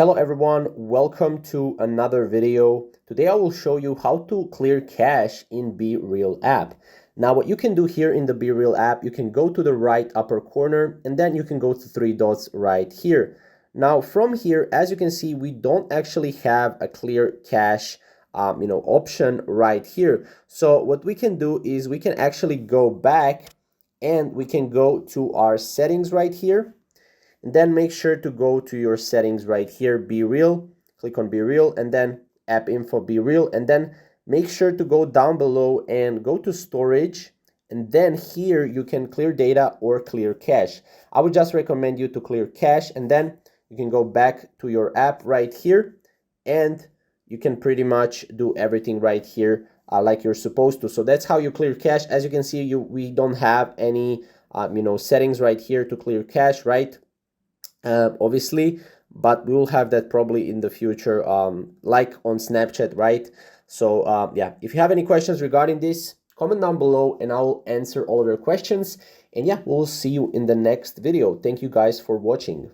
Hello everyone, welcome to another video. Today I will show you how to clear cache in BeReal app. Now what you can do here in the BeReal app, you can go to the right upper corner and then you can go to three dots right here. Now from here, as you can see, we don't actually have a clear cache option right here. So what we can do is we can actually go back and we can go to our settings right here. And then make sure to go to your settings right here, BeReal, click on BeReal, and then app info BeReal, and then make sure to go down below and go to storage, and then here you can clear data or clear cache. I would just recommend you to clear cache, and then you can go back to your app right here, and you can pretty much do everything right here like you're supposed to. So that's how you clear cache. As you can see, we don't have any settings right here to clear cache, right? Obviously, but we will have that probably in the future, like on Snapchat, right? So yeah, if you have any questions regarding this, comment down below and I'll answer all of your questions. And yeah, we'll see you in the next video. Thank you guys for watching.